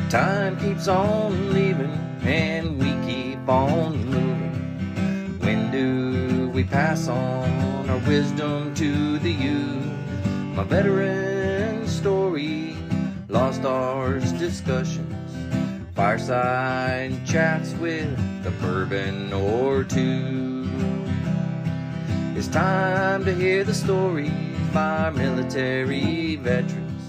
Time keeps on leaving and we keep on moving. When do we pass on our wisdom to the youth? My veteran story, lost arts discussions, fireside chats with a bourbon or two. It's time to hear the stories by military veterans.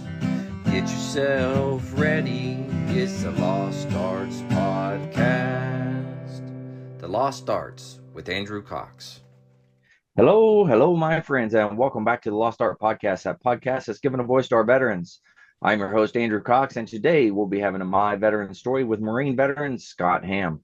Get yourself ready. It's the Lost Arts Podcast. The Lost Arts with Andrew Cox. Hello, my friends, and welcome back to the Lost Art Podcast, that podcast that's given a voice to our veterans. I'm your host, Andrew Cox, and today we'll be having a My Veteran Story with Marine veteran Scott Hamm.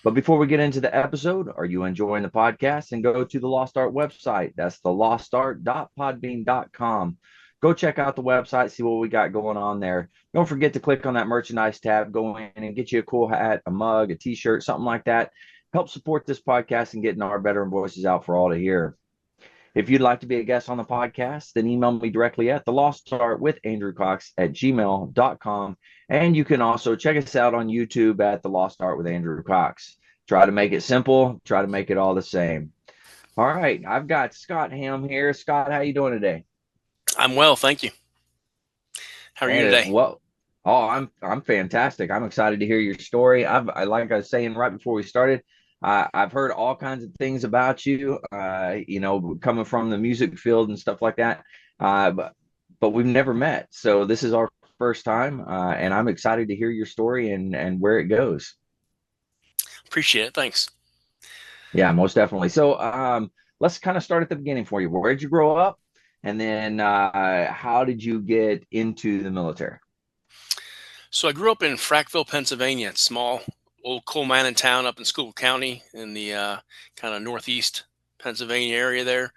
But before we get into the episode, are you enjoying the podcast? And go to the Lost Art website. That's the lostart.podbean.com. Go check out the website, see what we got going on there. Don't forget to click on that merchandise tab, go in and get you a cool hat, a mug, a t-shirt, something like that. Help support this podcast and getting our veteran voices out for all to hear. If you'd like to be a guest on the podcast, then email me directly at thelostartwithandrewcox@gmail.com. And you can also check us out on YouTube at The Lost Art with Andrew Cox. Try to make it simple, try to make it all the same. All right, I've got Scott Hamm here. Scott, how you doing today? I'm well, thank you. How are you today? Well, I'm fantastic. I'm excited to hear your story. Like I was saying right before we started, I've heard all kinds of things about you, coming from the music field and stuff like that. But we've never met. So this is our first time, and I'm excited to hear your story and where it goes. Appreciate it. Thanks. Yeah, most definitely. So let's kind of start at the beginning for you. Where did you grow up? And then how did you get into the military? So I grew up in Frackville, Pennsylvania, a small old coal mining town up in Schuylkill County in the kind of northeast Pennsylvania area there.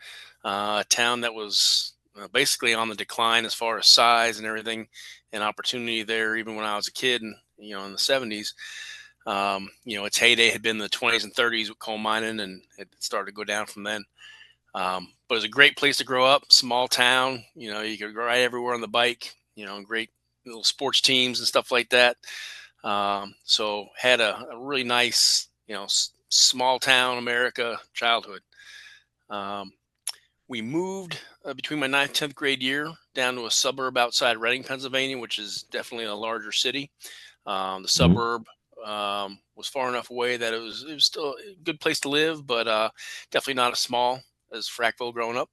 A town that was basically on the decline as far as size and everything, and opportunity there even when I was a kid and in the 70s. Its heyday had been the 20s and 30s with coal mining, and it started to go down from then. But it was a great place to grow up, small town. You could ride everywhere on the bike, great little sports teams and stuff like that. So had a really nice, small town America childhood. We moved between my 9th, 10th grade year down to a suburb outside Reading, Pennsylvania, which is definitely a larger city. The suburb was far enough away that it was still a good place to live, but definitely not as small as Frackville growing up.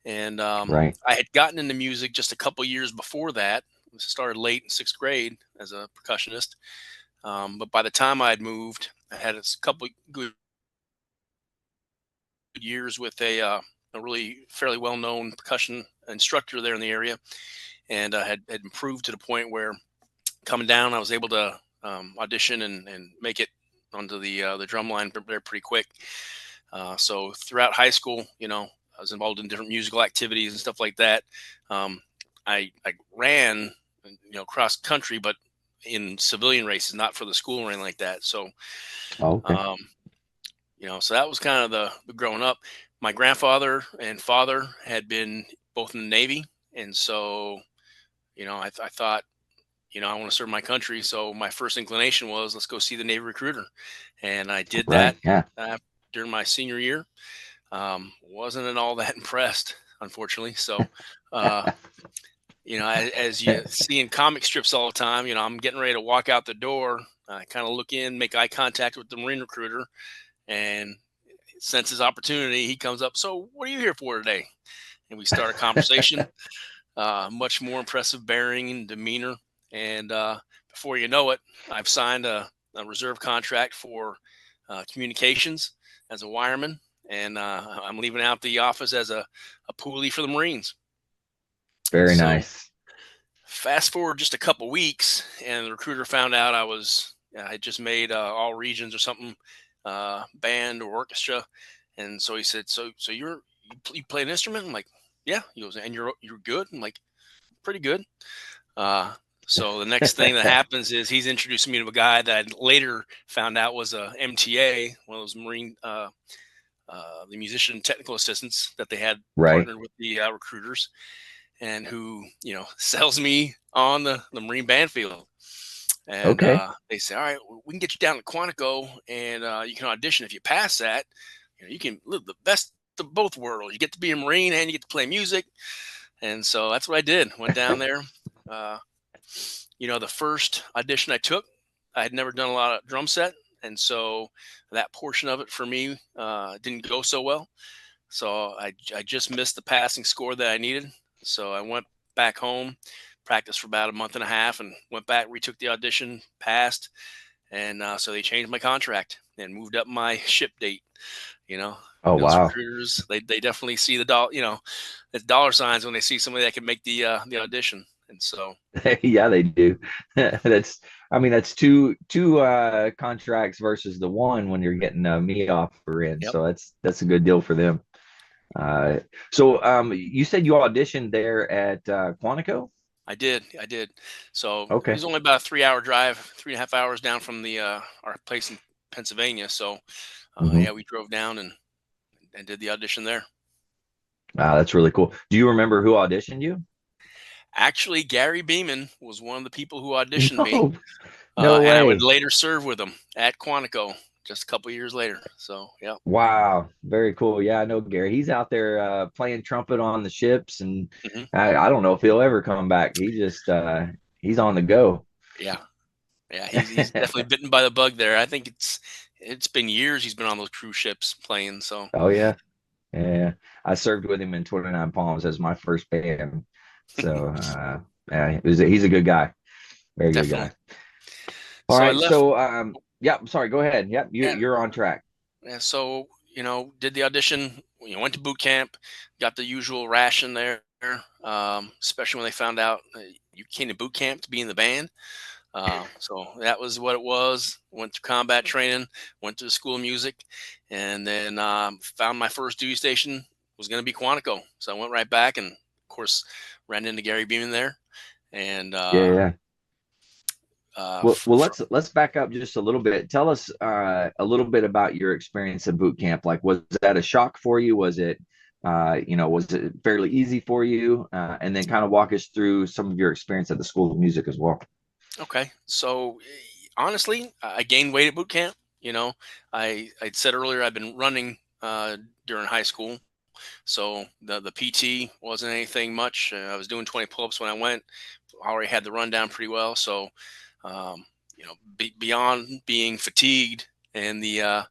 And Right. I had gotten into music just a couple years before that. I started late in 6th grade as a percussionist. But by the time I had moved, I had a couple good years with a really fairly well-known percussion instructor there in the area. And I had improved to the point where coming down, I was able to audition and make it onto the drum line there pretty quick. So throughout high school, I was involved in different musical activities and stuff like that. I ran, cross country, but in civilian races, not for the school or anything like that. So, Okay. So that was kind of the growing up. My grandfather and father had been both in the Navy. And so, I thought, I want to serve my country. So my first inclination was, let's go see the Navy recruiter. And I did that Right. Yeah. during my senior year. Wasn't at all that impressed, unfortunately. So, as you see in comic strips all the time, I'm getting ready to walk out the door. I kind of look in, make eye contact with the Marine recruiter, and sense his opportunity. He comes up. So what are you here for today? And we start a conversation, much more impressive bearing and demeanor. And before you know it, I've signed a reserve contract for communications as a wireman. And I'm leaving out the office as a poolie for the Marines. Very So nice. fast forward just a couple weeks, and the recruiter found out I had just made all regions or something, band or orchestra. And so he said, so you play an instrument? I'm like, yeah. He goes, and you're good? I'm like, pretty good. So the next thing that happens is he's introducing me to a guy that I later found out was a MTA, one of those Marine, the musician technical assistants that they had Right. partnered with the recruiters, and who sells me on the Marine band field. And Okay. they say, all right, we can get you down to Quantico, and you can audition. If you pass that, you can live the best of both worlds. You get to be a Marine and you get to play music. And so that's what I did. Went down there. Uh, the first audition I took, I had never done a lot of drum set, and so that portion of it for me didn't go so well. So I just missed the passing score that I needed. So I went back home, practiced for about a month and a half, and went back, retook the audition, passed, and so they changed my contract and moved up my ship date. You know, Oh, those wow. recruiters, they definitely see the dollar, it's dollar signs when they see somebody that can make the audition. And so, Yeah, they do. That's, I mean, that's two contracts versus the one when you're getting a me offer in. yep, So that's a good deal for them. Uh, so you said you auditioned there at Quantico? I did. So it Okay. was only about a 3 hour drive, 3.5 hours down from the our place in Pennsylvania. So Hmm. yeah, we drove down and did the audition there. Wow, that's really cool. Do you remember who auditioned you? Actually, Gary Beeman was one of the people who auditioned me, No, no and I would way. later serve with him at Quantico just a couple years later. So yeah. Wow, very cool. Yeah, I know Gary. He's out there playing trumpet on the ships, and Hmm. I don't know if he'll ever come back. He's on the go. Yeah. Yeah, he's definitely bitten by the bug there. I think it's been years he's been on those cruise ships playing. So Oh yeah, yeah. I served with him in 29 Palms as my first band. So yeah, he's a good guy, very good definitely. guy. All So I right, left. so yeah, sorry, go ahead. Yep, Yeah, you're on track. yeah. So did the audition. Went to boot camp, got the usual ration there. Especially when they found out you came to boot camp to be in the band. So that was what it was. Went through combat training, went to the school of music, and then found my first duty station was going to be Quantico. So I went right back, and of course ran into Gary Beeman there, and Yeah, yeah. Well, for let's back up just a little bit. Tell us a little bit about your experience at boot camp. Like, was that a shock for you? Was it fairly easy for you? And then kind of walk us through some of your experience at the School of Music as well. okay. So honestly, I gained weight at boot camp. I said earlier I've been running during high school. So the PT wasn't anything much. I was doing 20 pull-ups when I went. Already had the rundown pretty well. So, beyond being fatigued and the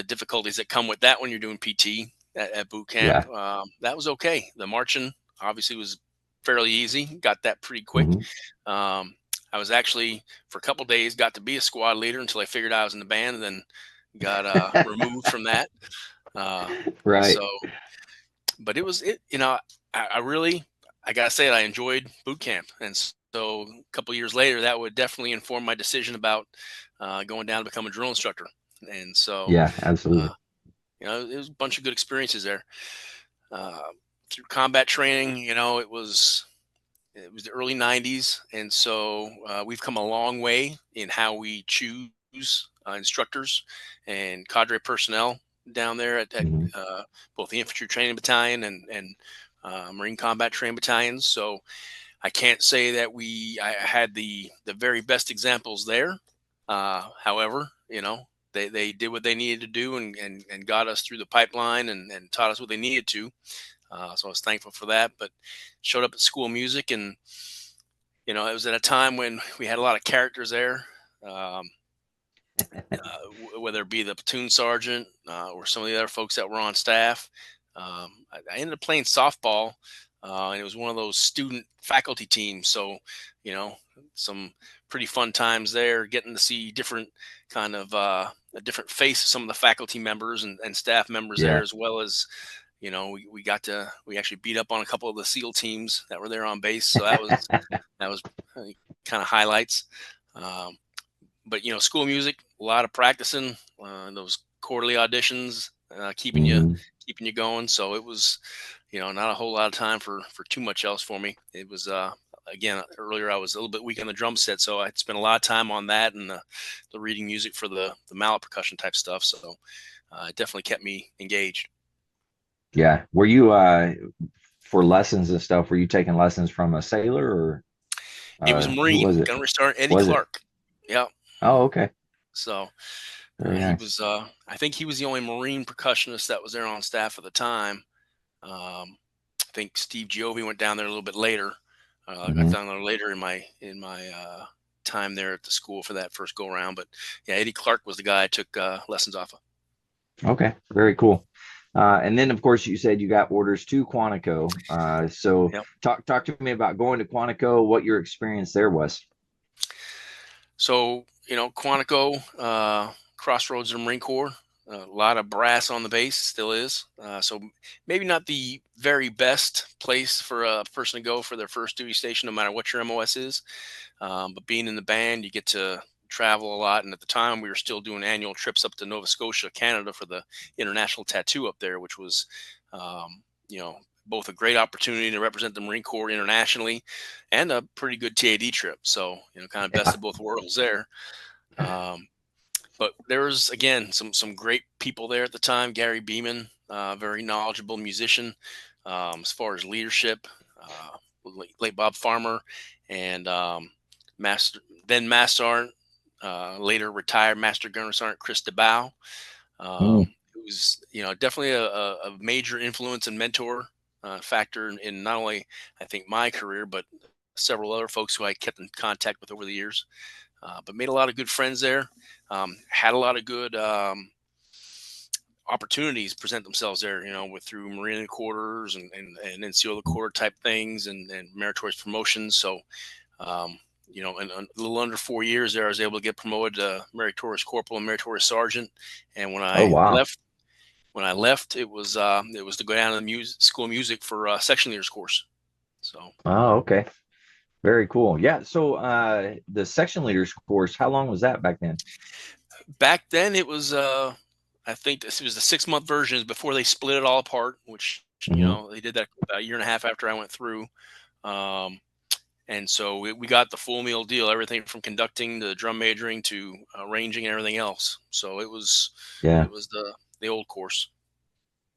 difficulties that come with that when you're doing PT at boot camp, Yeah. that was okay. The marching obviously was fairly easy. Got that pretty quick. Hmm. Um, I was actually for a couple days got to be a squad leader until I figured I was in the band, and then got removed from that. Uh, Right. so but it was it you know I really I gotta say that I enjoyed boot camp, and so a couple years later that would definitely inform my decision about going down to become a drill instructor. And so Yeah, uh, absolutely. it was a bunch of good experiences there. uh, Through combat training, it was the early 90s, and so we've come a long way in how we choose instructors and cadre personnel down there at Hmm. both the infantry training battalion and Marine combat training battalions. So I can't say that I had the very best examples there. However, they did what they needed to do and got us through the pipeline and taught us what they needed to. So I was thankful for that. But showed up at school of music, and it was at a time when we had a lot of characters there. Um, whether it be the platoon sergeant or some of the other folks that were on staff. I ended up playing softball, and it was one of those student faculty teams. So, you know, some pretty fun times there, getting to see different kind of a different face of some of the faculty members and staff members there, Yeah. as well as we actually beat up on a couple of the SEAL teams that were there on base. So that was kind of highlights. Um, but school music, a lot of practicing, those quarterly auditions, Hmm. keeping you going. So it was, not a whole lot of time for too much else for me. It was again earlier I was a little bit weak on the drum set, so I spent a lot of time on that and the reading music for the mallet percussion type stuff. So it definitely kept me engaged. Yeah. Were you for lessons and stuff? Were you taking lessons from a sailor or It was a who Marine, was it? Gunnery Sergeant Eddie Was it? Clark. Yeah. Oh, okay. So Very he nice. was, I think he was the only Marine percussionist that was there on staff at the time. I think Steve Giovi went down there a little bit later. Got Hmm. down there later in my time there at the school for that first go around. But yeah, Eddie Clark was the guy I took lessons off of. Okay, very cool. And then, of course, you said you got orders to Quantico. So Yep. talk to me about going to Quantico, what your experience there was. So Quantico, Crossroads of the Marine Corps. A lot of brass on the base, still is. So maybe not the very best place for a person to go for their first duty station, no matter what your MOS is. But being in the band, you get to travel a lot. And at the time, we were still doing annual trips up to Nova Scotia, Canada for the international tattoo up there, which was, um, you know, both a great opportunity to represent the Marine Corps internationally and a pretty good TAD trip. So, kind of best Yeah. of both worlds there. Um, but there was, again, some great people there at the time. Gary Beeman, very knowledgeable musician, as far as leadership. Late Bob Farmer, and Master then Master Sergeant, later retired Master Gunner Sergeant Chris DeBow, Mm, who's definitely a major influence and mentor factor in not only I think my career, but several other folks who I kept in contact with over the years. But made a lot of good friends there. Had a lot of good opportunities present themselves there, with through Marine quarters and NCO quarter type things and meritorious promotions. So, in a little under 4 years there, I was able to get promoted to meritorious corporal and meritorious sergeant. And oh, wow. when I left, it was to go down to the school of music for section leaders course. So Oh, okay. Very cool. Yeah. So the section leaders course, how long was that back then? back then it was, I think this was the 6 month version before they split it all apart, which, Hmm. they did that about a year and a half after I went through. Um, and so we got the full meal deal, everything from conducting to drum majoring to arranging and everything else. So Yeah. it was the old course.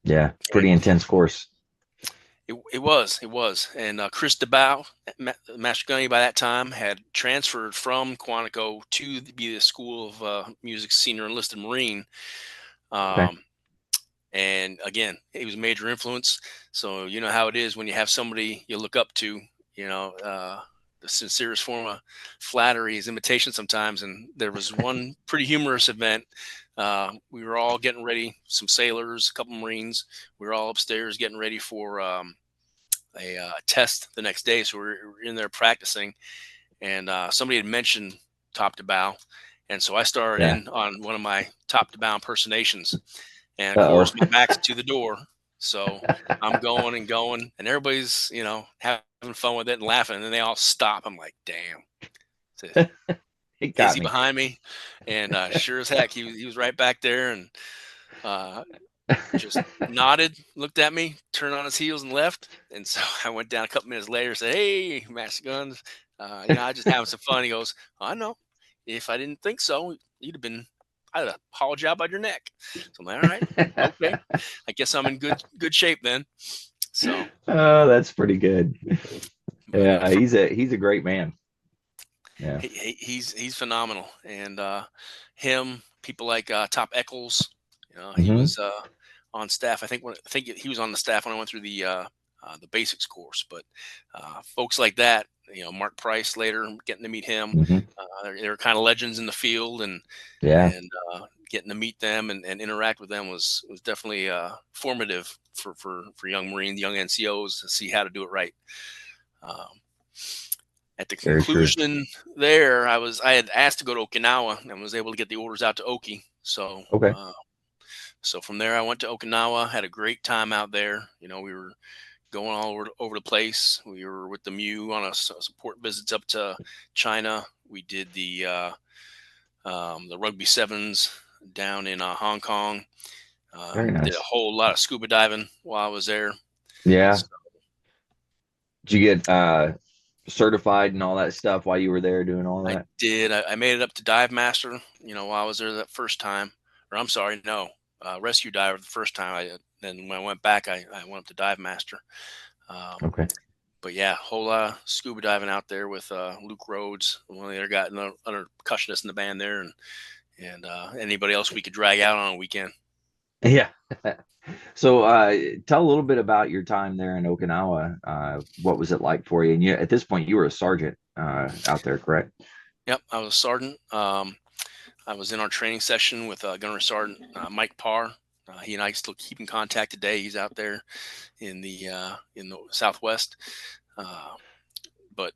Yeah. Pretty And intense course. it was. And Chris DeBow, Master Gunny by that time, had transferred from Quantico to be the School of Music senior enlisted Marine. Okay. Um, and again, he was a major influence. So you know how it is when you have somebody you look up to. you know uh, the sincerest form of flattery is imitation sometimes. And there was one pretty humorous event. We were all getting ready, some sailors, a couple Marines. We were all upstairs getting ready for a test the next day, so we're in there practicing. And somebody had mentioned top to bow, and so I started Yeah. in on one of my top to bow impersonations. And of Uh-oh. course, my back's to the door. So I'm going and going, and everybody's, having fun with it and laughing. And then they all stop. I'm like, damn. So, It is got he me. behind me? And sure as heck, he was right back there, and uh, just nodded, looked at me, turned on his heels and left. And so I went down a couple minutes later, said, "Hey, Master Guns, I just having some fun." He goes, "I know. If I didn't think so, you'd have been. I'd have hauled you out by your neck." So I'm like, "All right, okay. I guess I'm in good shape then." So, Oh, that's pretty good. but Yeah, he's a great man. Yeah. he's phenomenal. And people like Top Eccles, he Hmm. was on staff. I think he was on the staff when I went through the basics course. But folks like that, Mark Price later, getting to meet him, Hmm. they were kind of legends in the field. And Yeah, and getting to meet them and interact with them was definitely formative for young Marines, young NCOs, to see how to do it right. Um, at the very true. conclusion there, I had asked to go to Okinawa and was able to get the orders out to Oki. So Okay. so from there I went to Okinawa, had a great time out there. We were going all over the place. We were with the MEU on a support visits up to China. We did the rugby sevens down in Hong Kong. Very Did a nice. whole lot of scuba diving while I was there. Yeah. So Did you get certified and all that stuff while you were there doing all I that? did. I made it up to dive master. While I was there that first time. Or I'm sorry, no, rescue diver the first time. Then when I went back, I went up to dive master. Um, Okay. but yeah, whole lot of scuba diving out there with Luke Rhodes, one of the other guy, another other percussionist in the band there, and anybody else we could drag out on a weekend. Yeah. So, tell a little bit about your time there in Okinawa. What was it like for you? And at this point, you were a sergeant out there, correct? Yep, I was a sergeant. I was in our training session with Gunnery Sergeant Mike Parr. He and I still keep in contact today. He's out there in the Southwest. Uh, but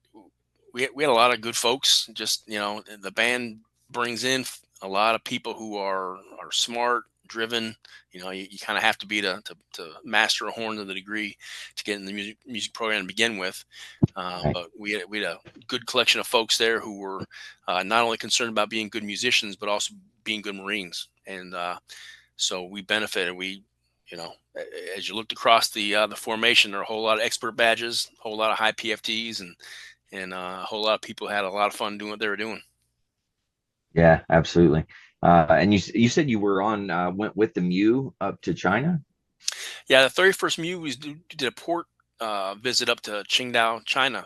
we had a lot of good folks. Just the band brings in a lot of people who are smart, driven. You kind of have to be to master a horn to the degree to get in the music program to begin with. Right. But we had a good collection of folks there who were not only concerned about being good musicians, but also being good Marines. And so we benefited. As you looked across the formation, there are a whole lot of expert badges, a whole lot of high PFTs, and a whole lot of people had a lot of fun doing what they were doing. Yeah, absolutely. And you said you were on went with the Mew up to China. Yeah, the 31st Mu was did a port visit up to Qingdao, China,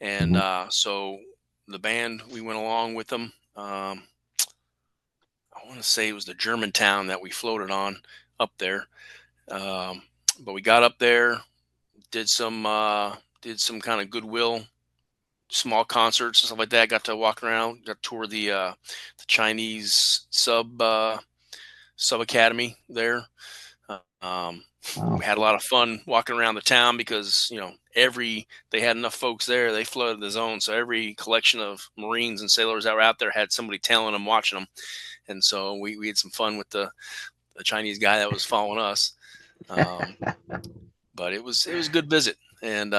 and Hmm. so the band we went along with them. I want to say it was the Germantown that we floated on up there, um, but we got up there, did some kind of goodwill small concerts and stuff like that. Got to walk around, got to tour the Chinese sub academy there. Um, we Wow. had a lot of fun walking around the town because they had enough folks there. They flooded the zone, so every collection of Marines and sailors that were out there had somebody tailing them, watching them, and so we had some fun with the Chinese guy that was following us. Um, but it was a good visit, and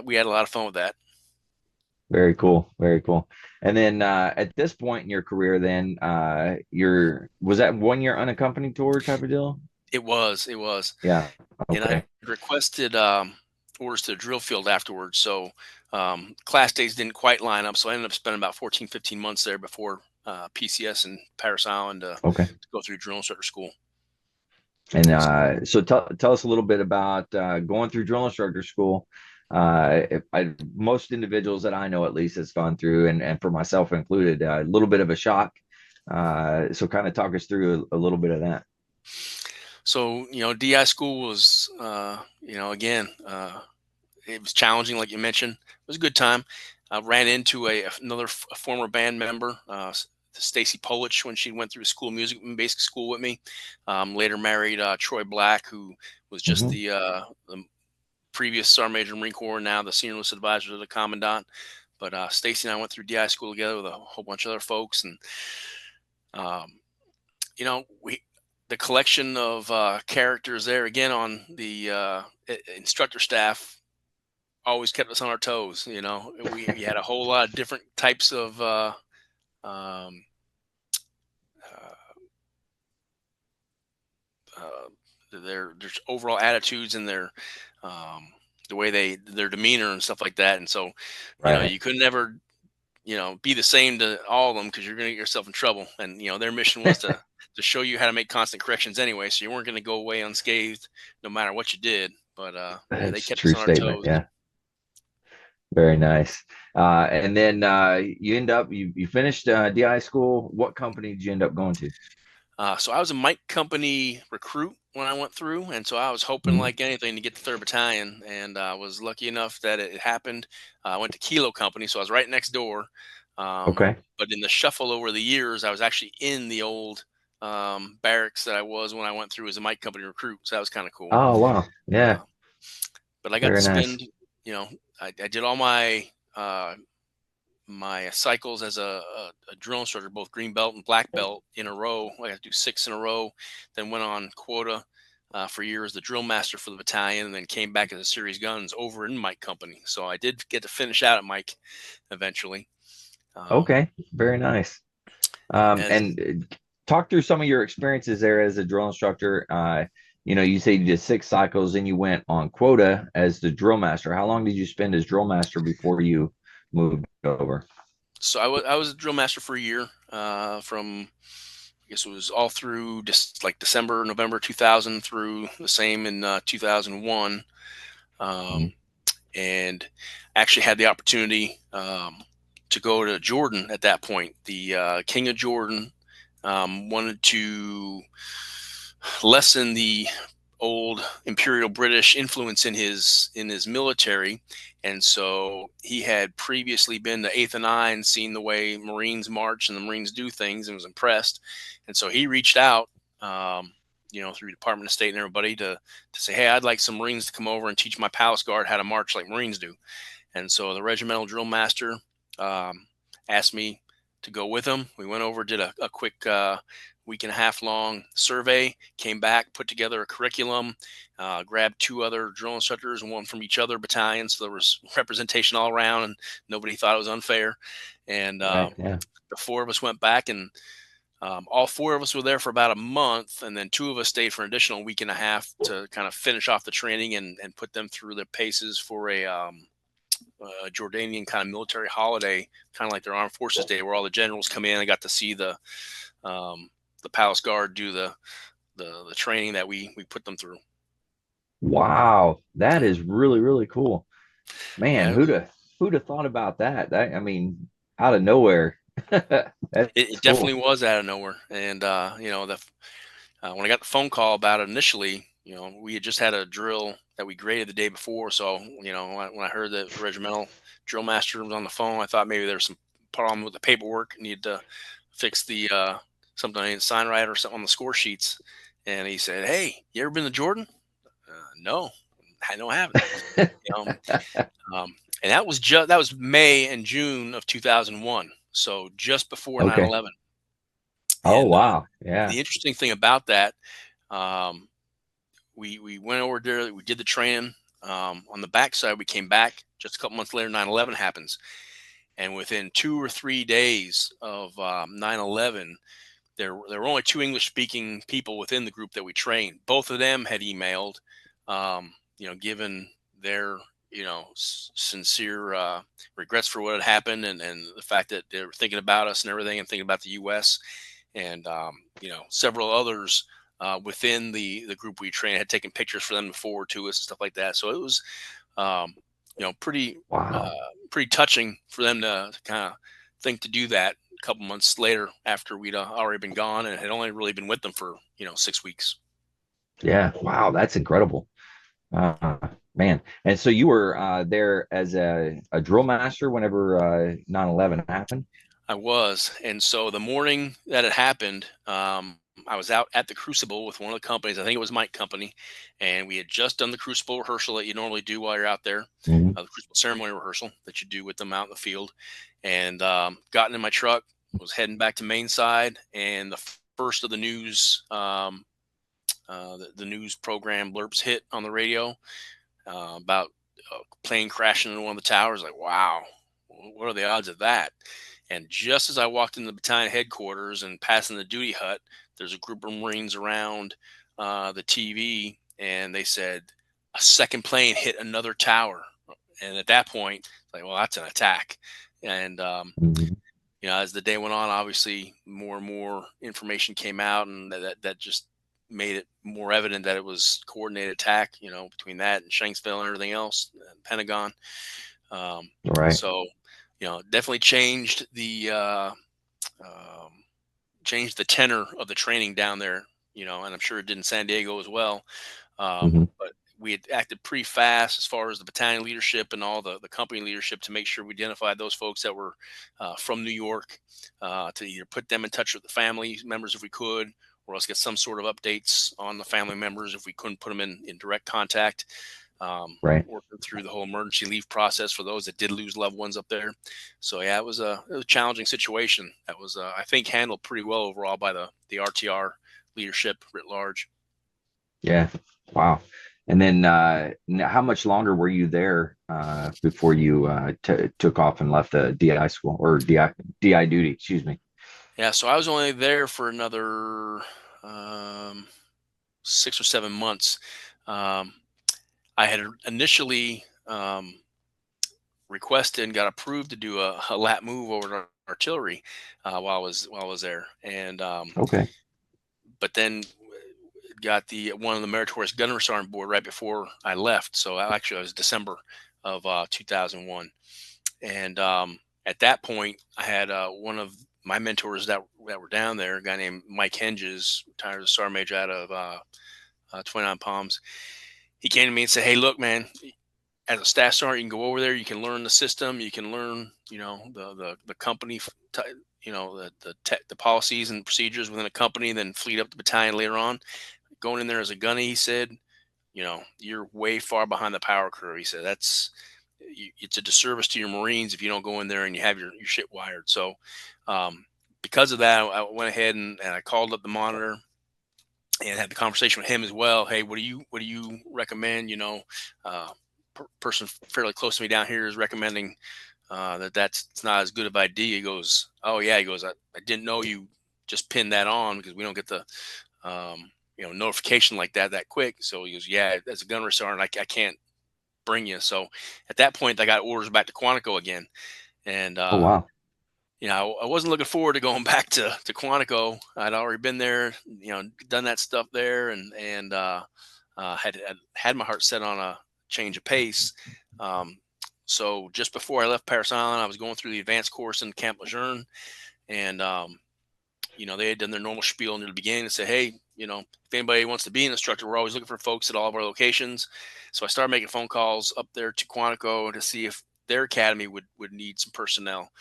we had a lot of fun with that. Very cool. Very cool. And then at this point in your career, then was that 1 year unaccompanied tour type of deal? It was, Yeah. and I Okay. requested orders to the drill field afterwards. So class days didn't quite line up. So I ended up spending about 14, 15 months there before PCS in Paris Island Okay. to go through drill instructor school. And so tell us a little bit about going through drill instructor school. Most individuals that I know, at least, has gone through, and for myself included, a little bit of a shock. So kind of talk us through a little bit of that. So, DI school was, again, it was challenging, like you mentioned. It was a good time. I ran into another a former band member, Stacy Polich, when she went through school music basic school with me. Later married Troy Black, who was just Hmm. the previous Sergeant Major Marine Corps, now the senior enlisted advisor to the commandant. But Stacy and I went through DI school together with a whole bunch of other folks, and um, we the collection of characters there again on the instructor staff always kept us on our toes. We had a whole lot of different types of um, uh, their overall attitudes and um, the way their demeanor and stuff like that. And so, Right. you could never be the same to all of them because you're going to get yourself in trouble. And their mission was to show you how to make constant corrections anyway. So you weren't going to go away unscathed no matter what you did. But yeah, they That's a kept us true on our statement. toes. Yeah. Very nice. And then you finished DI school. What company did you end up going to? So I was a Mike Company recruit when I went through, and so I was hoping Mhm. like anything to get the third battalion, and was lucky enough that it happened. I went to Kilo Company, so I was right next door. Okay. But in the shuffle over the years, I was actually in the old barracks that I was when I went through as a Mike Company recruit, so that was kind of cool. Oh, wow. Yeah. Uh, but I got to Very nice. spend, you know, I did all my cycles as a drill instructor, both green belt and black belt in a row. I got to do 6 in a row. Then went on quota for years, the drill master for the battalion, and then came back as a series guns over in Mike Company. So I did get to finish out at Mike eventually. Um, Okay. Very nice. as And talk through some of your experiences there as a drill instructor. You say you did 6 cycles and you went on quota as the drill master. How long did you spend as drill master before you moved over? so I was a drill master for a year, from I guess it was all through just like December, November 2000 through the same in 2001. Mhm. Um, and actually had the opportunity to go to Jordan at that point. The King of Jordan wanted to lessen the old imperial British influence in his military, and so he had previously been to Eighth and Nine, seen the way Marines march and the Marines do things, and was impressed. And so he reached out, um, through Department of State and everybody to say, hey, I'd like some Marines to come over and teach my Palace Guard how to march like Marines do. And so the regimental drill master um, asked me to go with him. We went over, did a quick week and a half long survey, came back, put together a curriculum, grabbed two other drill instructors and one from each other battalion. So there was representation all around and nobody thought it was unfair. And Right. Yeah. the four of us went back, and all four of us were there for about a month. And then two of us stayed for an additional week and a half to kind of finish off the training and put them through the paces for a Jordanian kind of military holiday, kind of like their Armed Forces Day, where all the generals come in. I got to see the Palace Guard do the training that we put them through. Wow, that is really, really cool. Man, Yeah, who'd have thought about that? I mean, out of nowhere. it That's definitely cool. was out of nowhere. And when I got the phone call about it initially, we had just had a drill that we graded the day before. So, when I heard that the regimental drill master was on the phone, I thought maybe there was some problem with the paperwork, needed to fix the something I didn't sign right or something on the score sheets. And he said, "Hey, you ever been to Jordan?" No, I don't have it. You know, and that was May and June of 2001, so just before Okay. 9/11. Oh, And wow. Yeah. the interesting thing about that, um, we went over there, we did the training. On the backside, we came back just a couple months later. 9/11 happens, and within 2 or 3 days of 9/11, there were only two English speaking people within the group that we trained. Both of them had emailed, given their sincere regrets for what had happened, and the fact that they were thinking about us and everything, and thinking about the U.S. And several others within the group we trained had taken pictures for them to forward to us and stuff like that. So it was um, pretty Wow. pretty touching for them to kind of think to do that a couple months later after we'd already been gone and had only really been with them for 6 weeks. Yeah. Wow. That's incredible. Uh, Man. And so you were there as a drill master whenever 9/11 happened? I was. And so the morning that it happened, I was out at the Crucible with one of the companies. I think it was Mike Company, and we had just done the Crucible rehearsal that you normally do while you're out there, Mhm. the Crucible ceremony rehearsal that you do with them out in the field. And gotten in my truck, was heading back to Main Side, and the first of the news, the news program blurps hit on the radio about a plane crashing into one of the towers. Like, wow, what are the odds of that? And just as I walked into the battalion headquarters and passing the duty hut, there's a group of Marines around the TV, and they said a second plane hit another tower. And at that point, like, well, that's an attack. And Mhm. as the day went on, obviously more and more information came out, and that just made it more evident that it was coordinated attack. Between that and Shanksville and everything else, and Pentagon. Um, Right. so, definitely um, changed the tenor of the training down there. And I'm sure it did in San Diego as well. Hmm. But we had acted pretty fast as far as the battalion leadership and all the company leadership to make sure we identified those folks that were from New York, to either put them in touch with the family members if we could, or else get some sort of updates on the family members if we couldn't put them in direct contact. Right. Working through the whole emergency leave process for those that did lose loved ones up there. So yeah, it was a challenging situation that was, I think, handled pretty well overall by the RTR leadership writ large. Yeah. Wow. And then how much longer were you there before you took off and left the DI school or DI duty? Excuse me. Yeah, so I was only there for another um, 6 or 7 months. Um, I had initially requested and got approved to do a lat move over to artillery while I was there, and Okay. but then got the one of the meritorious gunnery sergeant board right before I left. So actually, it was December of 2001. And at that point, I had one of my mentors that were down there, a guy named Mike Henges, retired as a sergeant major out of 29 Palms. He came to me and said, "Hey, look, man, as a staff sergeant, you can go over there. You can learn the system. You can learn, the company, the policies and procedures within a company, then fleet up the battalion later on. Going in there as a gunny," he said, "you're way far behind the power curve." He said, it's a disservice to your Marines if you don't go in there and you have your shit wired. So, because of that, I went ahead and I called up the monitor and had the conversation with him as well. "Hey, what do you recommend?" Person fairly close to me down here is recommending it's not as good of an idea. He goes, "Oh yeah," he goes, I didn't know you just pinned that on, because we don't get the notification like that quick." So he goes, "Yeah, as a gunnery sergeant, I can't bring you." So at that point, I got orders back to Quantico again, and Oh, wow. I wasn't looking forward to going back to Quantico. I'd already been there, done that stuff there, and had my heart set on a change of pace. So just before I left Paris Island, I was going through the advanced course in Camp Lejeune, and they had done their normal spiel near the beginning and said, "Hey, if anybody wants to be an instructor, we're always looking for folks at all of our locations." So I started making phone calls up there to Quantico to see if their academy would need some personnel.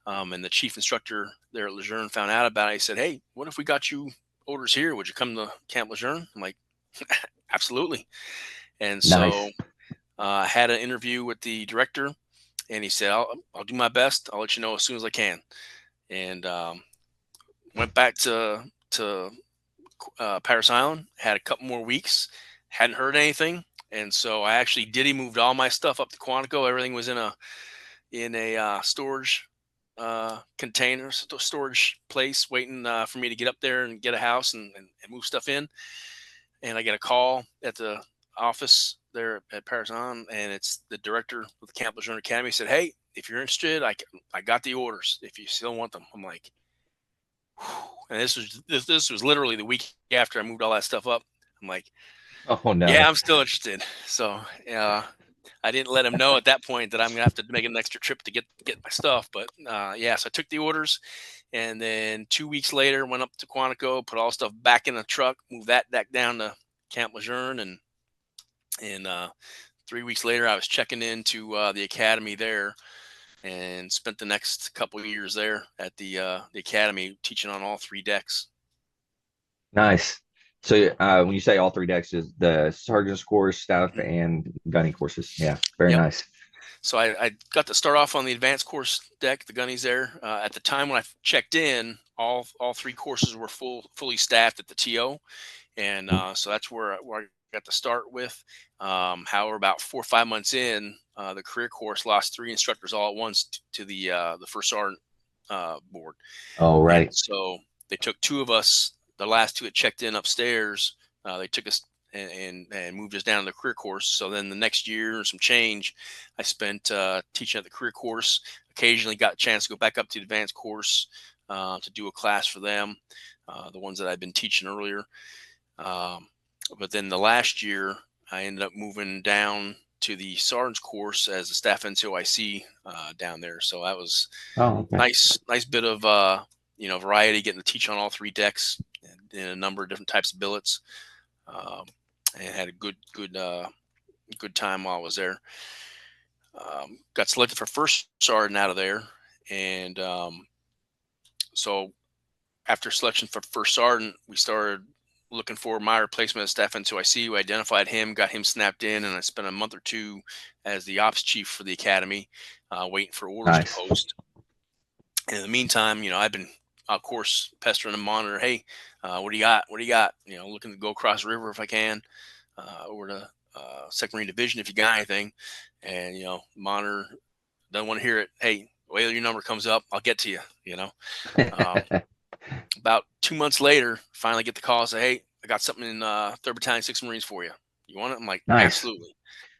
And the chief instructor there at Lejeune found out about it. He said, "Hey, what if we got you orders here? Would you come to Camp Lejeune?" I'm like, "Absolutely." And so Nice. I had an interview with the director, and he said, I'll do my best. I'll let you know as soon as I can." And went back to Paris Island, had a couple more weeks, hadn't heard anything. And so I actually moved all my stuff up to Quantico. Everything was in a storage container, storage place, waiting for me to get up there and get a house and move stuff in. And I get a call at the office there at Paris Island, and it's the director of the Camp Lejeune Academy. He said, "Hey, if you're interested, I got the orders if you still want them." I'm like, whew. And this was literally the week after I moved all that stuff up. I'm like, Oh, "Yeah, no. I'm still interested." So I didn't let him know at that point that I'm gonna have to make an extra trip to get my stuff. But yeah, so I took the orders, and then 2 weeks later went up to Quantico, put all the stuff back in the truck, moved that back down to Camp Lejeune, and 3 weeks later I was checking into the academy there, and spent the next couple of years there at the academy teaching on all three decks. Nice. So, when you say all three decks, is the sergeant's course, staff, Mhm. and gunny courses? Yeah, very Yep. nice. So I got to start off on the advanced course deck, the gunnies there. At the time when I checked in, all three courses were fully staffed at the TO, and so that's where I got to start with. However, about 4 or 5 months in, the career course lost three instructors all at once to the first sergeant board, Oh, and right. so they took two of us. The last two had checked in upstairs. They took us and moved us down to the career course. So then the next year, some change, I spent teaching at the career course. Occasionally got a chance to go back up to the advanced course to do a class for them, the ones that I'd been teaching earlier. Um, but then the last year, I ended up moving down to the sergeant's course as a staff NCOIC down there. So that was Oh, okay. nice bit of variety, getting to teach on all three decks in a number of different types of billets. Um, and had a good time while I was there. Got selected for first sergeant out of there, and so after selection for first sergeant, we started looking for my replacement as staff NCOIC. We identified him, got him snapped in, and I spent a month or two as the ops chief for the academy, waiting for orders to Nice. post. And in the meantime, I've been, of course, pestering the monitor. "Hey, what do you got? What do you got?" Looking to go across the river if I can, over to Second Marine Division if you got anything. And monitor doesn't want to hear it. "Hey, wait till your number comes up. I'll get to you." Um, about 2 months later, finally get the call. Say, "Hey, I got something in 3rd Battalion, 6th Marines for you. You want it?" I'm like, Nice. "Absolutely."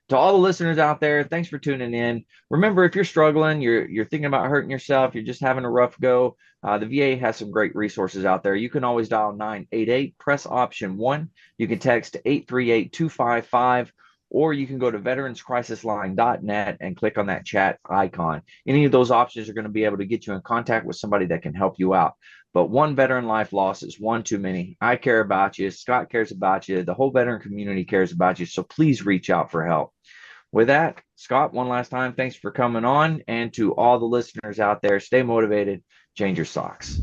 To all the listeners out there, thanks for tuning in. Remember, if you're struggling, you're thinking about hurting yourself, you're just having a rough go, the VA has some great resources out there. You can always dial 988, press option 1. You can text 838-255, or you can go to veteranscrisisline.net and click on that chat icon. Any of those options are going to be able to get you in contact with somebody that can help you out. But one veteran life loss is one too many. I care about you. Scott cares about you. The whole veteran community cares about you. So please reach out for help. With that, Scott, one last time, thanks for coming on. And to all the listeners out there, stay motivated, change your socks.